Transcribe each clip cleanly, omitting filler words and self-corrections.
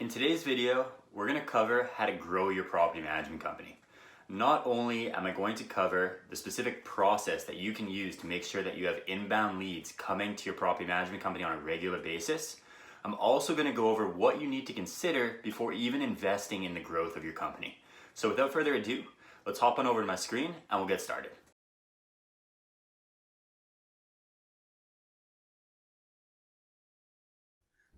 In today's video, we're going to cover how to grow your property management company. Not only am I going to cover the specific process that you can use to make sure that you have inbound leads coming to your property management company on a regular basis, I'm also going to go over what you need to consider before even investing in the growth of your company. So without further ado, let's hop on over to my screen and we'll get started.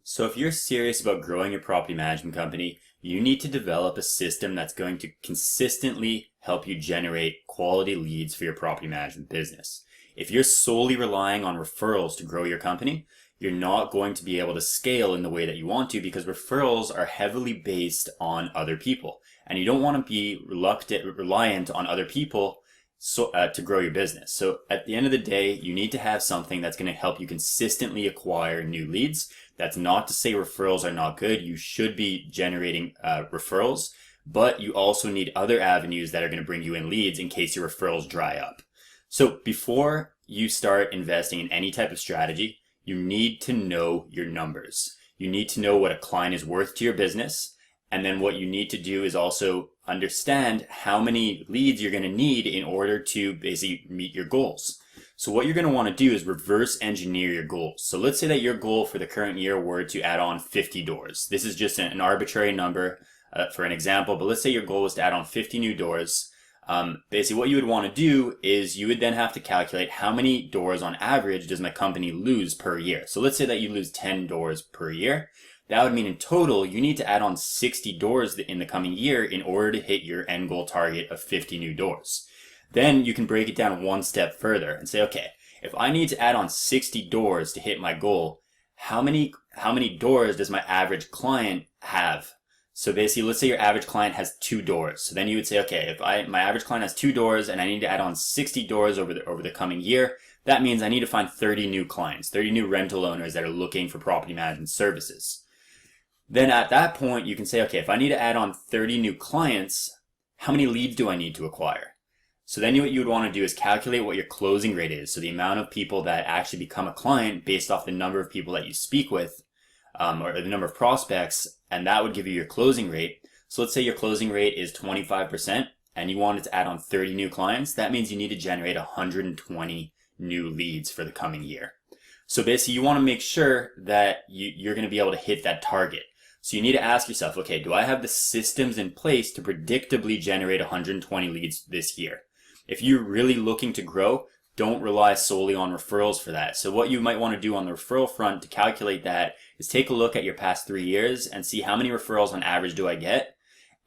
So if you're serious about growing your property management company, you need to develop a system that's going to consistently help you generate quality leads for your property management business. If you're solely relying on referrals to grow your company, you're not going to be able to scale in the way that you want to, because referrals are heavily based on other people. And you don't want to be reliant on other people to grow your business. So at the end of the day, you need to have something that's going to help you consistently acquire new leads. That's not to say referrals are not good. You should be generating referrals, but you also need other avenues that are going to bring you in leads in case your referrals dry up. So before you start investing in any type of strategy, you need to know your numbers. You need to know what a client is worth to your business. And then what you need to do is also understand how many leads you're going to need in order to basically meet your goals. So what you're going to want to do is reverse engineer your goals. So let's say that your goal for the current year were to add on 50 doors. This is just an arbitrary number for an example, but let's say your goal was to add on 50 new doors. Basically what you would want to do is you would then have to calculate how many doors on average does my company lose per year. So let's say that you lose 10 doors per year. That would mean in total, you need to add on 60 doors in the coming year in order to hit your end goal target of 50 new doors. Then you can break it down one step further and say, okay, if I need to add on 60 doors to hit my goal, how many doors does my average client have? So basically, let's say your average client has 2 doors. So then you would say, okay, if my average client has 2 doors and I need to add on 60 doors over the coming year, that means I need to find 30 new clients, 30 new rental owners that are looking for property management services. Then at that point, you can say, okay, if I need to add on 30 new clients, how many leads do I need to acquire? So then what you would want to do is calculate what your closing rate is. So the amount of people that actually become a client based off the number of people that you speak with, or the number of prospects, and that would give you your closing rate. So let's say your closing rate is 25% and you wanted to add on 30 new clients. That means you need to generate 120 new leads for the coming year. So basically you want to make sure that you're going to be able to hit that target. So you need to ask yourself, okay, do I have the systems in place to predictably generate 120 leads this year? If you're really looking to grow, don't rely solely on referrals for that. So what you might want to do on the referral front to calculate that is take a look at your past 3 years and see how many referrals on average do I get.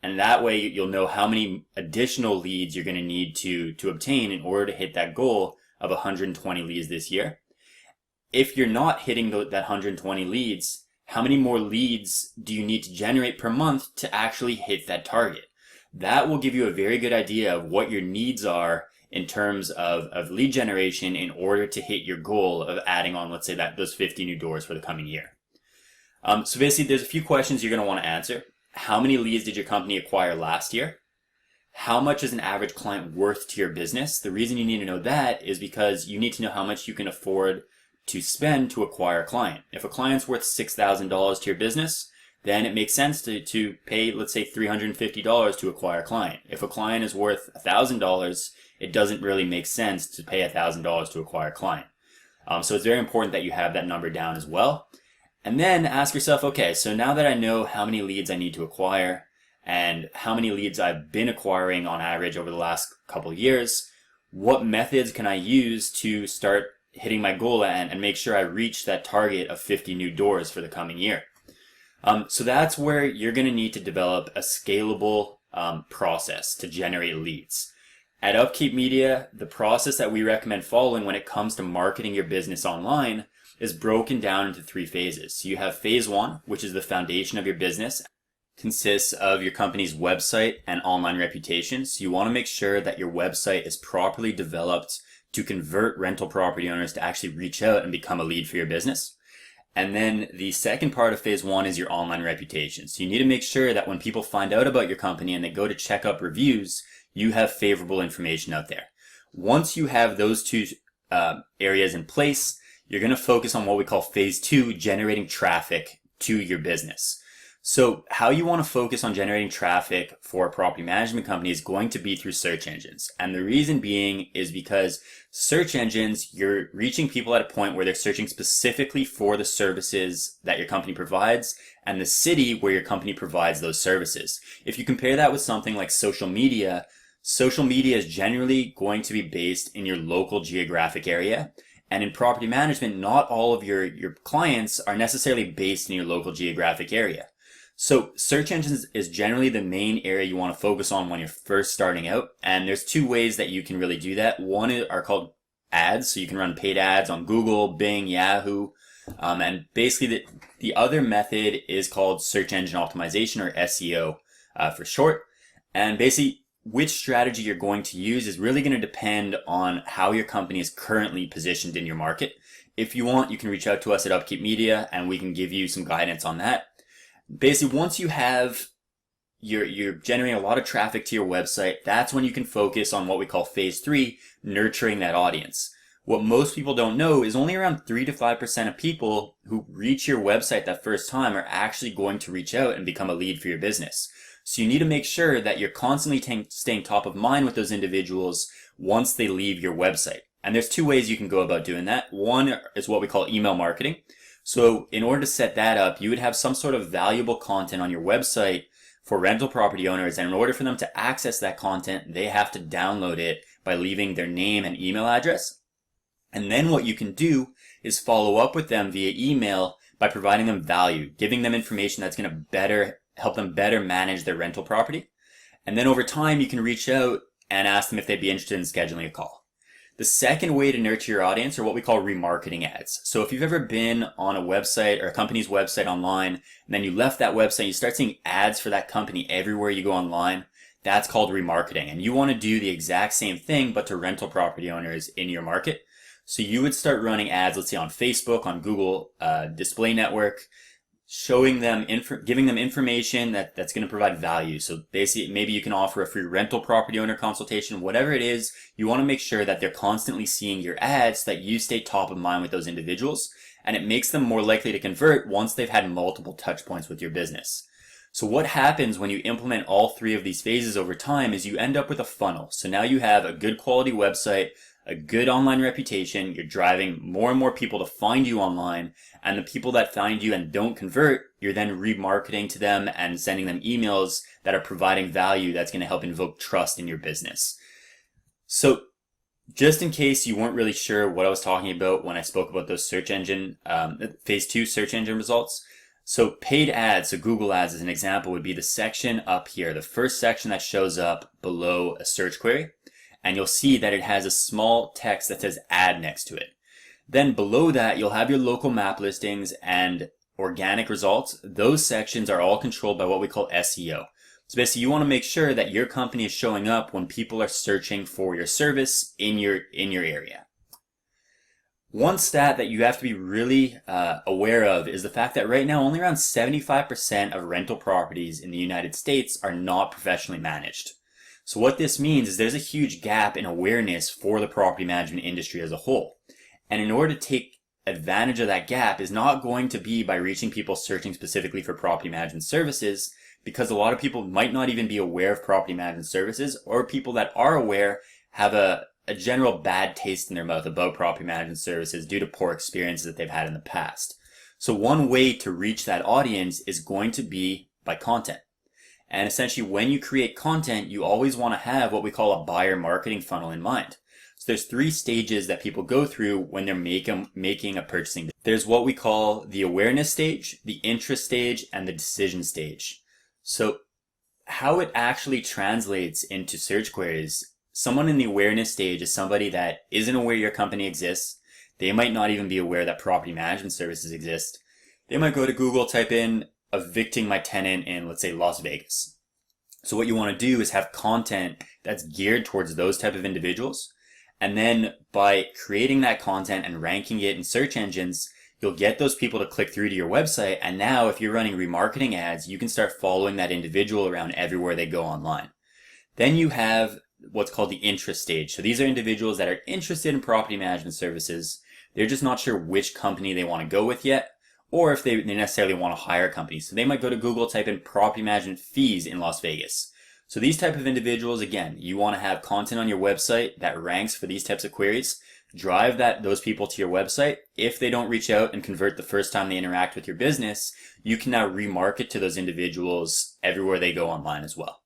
And that way you'll know how many additional leads you're going to need to obtain in order to hit that goal of 120 leads this year. If you're not hitting that 120 leads, how many more leads do you need to generate per month to actually hit that target? That will give you a very good idea of what your needs are in terms of lead generation in order to hit your goal of adding on, let's say, those 50 new doors for the coming year. So basically, there's a few questions you're going to want to answer. How many leads did your company acquire last year? How much is an average client worth to your business? The reason you need to know that is because you need to know how much you can afford to spend to acquire a client. If a client's worth $6,000 to your business, then it makes sense to pay, let's say, $350 to acquire a client. If a client is worth $1,000, it doesn't really make sense to pay $1,000 to acquire a client. So it's very important that you have that number down as well. And then ask yourself, okay, so now that I know how many leads I need to acquire and how many leads I've been acquiring on average over the last couple of years, what methods can I use to start hitting my goal and make sure I reach that target of 50 new doors for the coming year? So that's where you're going to need to develop a scalable process to generate leads. At Upkeep Media, the process that we recommend following when it comes to marketing your business online is broken down into 3 phases. So you have phase 1, which is the foundation of your business. Consists of your company's website and online reputation. So you want to make sure that your website is properly developed to convert rental property owners to actually reach out and become a lead for your business. And then the second part of phase 1 is your online reputation. So you need to make sure that when people find out about your company and they go to check up reviews, you have favorable information out there. Once you have those 2 areas in place, you're going to focus on what we call phase 2, generating traffic to your business. So how you want to focus on generating traffic for a property management company is going to be through search engines. And the reason being is because search engines, you're reaching people at a point where they're searching specifically for the services that your company provides and the city where your company provides those services. If you compare that with something like social media is generally going to be based in your local geographic area. And in property management, not all of your clients are necessarily based in your local geographic area. So search engines is generally the main area you want to focus on when you're first starting out. And there's two ways that you can really do that. One are called ads. So you can run paid ads on Google, Bing, Yahoo. And basically the other method is called search engine optimization, or SEO for short. And basically which strategy you're going to use is really going to depend on how your company is currently positioned in your market. If you want, you can reach out to us at Upkeep Media and we can give you some guidance on that. Basically, once you're generating a lot of traffic to your website, that's when you can focus on what we call phase 3, nurturing that audience. What most people don't know is only around 3 to 5% of people who reach your website that first time are actually going to reach out and become a lead for your business. So you need to make sure that you're constantly staying top of mind with those individuals once they leave your website. And there's two ways you can go about doing that. One is what we call email marketing. So in order to set that up, you would have some sort of valuable content on your website for rental property owners. And in order for them to access that content, they have to download it by leaving their name and email address. And then what you can do is follow up with them via email by providing them value, giving them information that's going to help them better manage their rental property. And then over time, you can reach out and ask them if they'd be interested in scheduling a call. The second way to nurture your audience are what we call remarketing ads. So if you've ever been on a website or a company's website online, and then you left that website, you start seeing ads for that company everywhere you go online, that's called remarketing. And you want to do the exact same thing, but to rental property owners in your market. So you would start running ads, let's say on Facebook, on Google Display Network, showing them, giving them information that's going to provide value. So basically, maybe you can offer a free rental property owner consultation, whatever it is. You want to make sure that they're constantly seeing your ads so that you stay top of mind with those individuals, and it makes them more likely to convert once they've had multiple touch points with your business. So what happens when you implement all three of these phases over time is you end up with a funnel. So now you have a good quality website, a good online reputation, you're driving more and more people to find you online, and the people that find you and don't convert, you're then remarketing to them and sending them emails that are providing value that's going to help invoke trust in your business. So just in case you weren't really sure what I was talking about when I spoke about those search engine, phase 2 search engine results. So paid ads, so Google ads as an example, would be the section up here, the first section that shows up below a search query. And you'll see that it has a small text that says ad next to it. Then below that, you'll have your local map listings and organic results. Those sections are all controlled by what we call SEO. So basically, you want to make sure that your company is showing up when people are searching for your service in your area. One stat that you have to be really aware of is the fact that right now only around 75% of rental properties in the United States are not professionally managed. So what this means is there's a huge gap in awareness for the property management industry as a whole. And in order to take advantage of that gap is not going to be by reaching people searching specifically for property management services, because a lot of people might not even be aware of property management services, or people that are aware have a general bad taste in their mouth about property management services due to poor experiences that they've had in the past. So one way to reach that audience is going to be by content. And essentially, when you create content, you always want to have what we call a buyer marketing funnel in mind. So there's 3 stages that people go through when they're making a purchasing. There's what we call the awareness stage, the interest stage, and the decision stage. So how it actually translates into search queries, someone in the awareness stage is somebody that isn't aware your company exists. They might not even be aware that property management services exist. They might go to Google, type in evicting my tenant in, let's say, Las Vegas. So what you want to do is have content that's geared towards those type of individuals. And then by creating that content and ranking it in search engines, you'll get those people to click through to your website. And now if you're running remarketing ads, you can start following that individual around everywhere they go online. Then you have what's called the interest stage. So these are individuals that are interested in property management services. They're just not sure which company they want to go with yet, or if they necessarily want to hire a company. So they might go to Google, type in property management fees in Las Vegas. So these type of individuals, again, you want to have content on your website that ranks for these types of queries. Drive those people to your website. If they don't reach out and convert the first time they interact with your business, you can now remarket to those individuals everywhere they go online as well.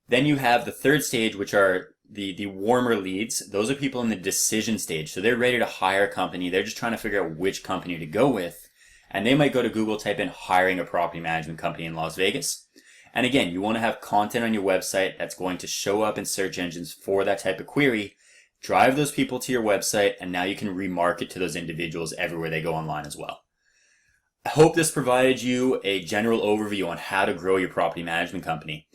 Then you have the third stage, which are the warmer leads. Those are people in the decision stage. So they're ready to hire a company. They're just trying to figure out which company to go with. And they might go to Google, type in hiring a property management company in Las Vegas. And again, you want to have content on your website that's going to show up in search engines for that type of query. Drive those people to your website, and now you can remarket to those individuals everywhere they go online as well. I hope this provided you a general overview on how to grow your property management company.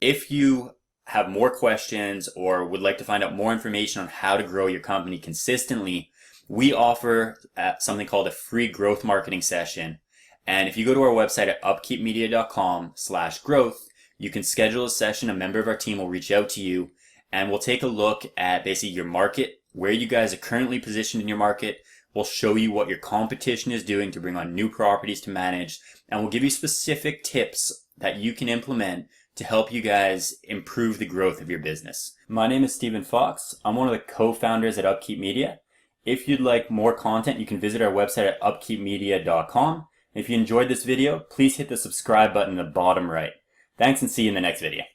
If you have more questions or would like to find out more information on how to grow your company consistently, we offer something called a free growth marketing session. And if you go to our website at upkeepmedia.com/growth, you can schedule a session. A member of our team will reach out to you, and we'll take a look at basically your market, where you guys are currently positioned in your market. We'll show you what your competition is doing to bring on new properties to manage, and we'll give you specific tips that you can implement to help you guys improve the growth of your business. My name is Stephen Fox. I'm one of the co-founders at Upkeep Media. If you'd like more content, you can visit our website at upkeepmedia.com. If you enjoyed this video, please hit the subscribe button in the bottom right. Thanks, and see you in the next video.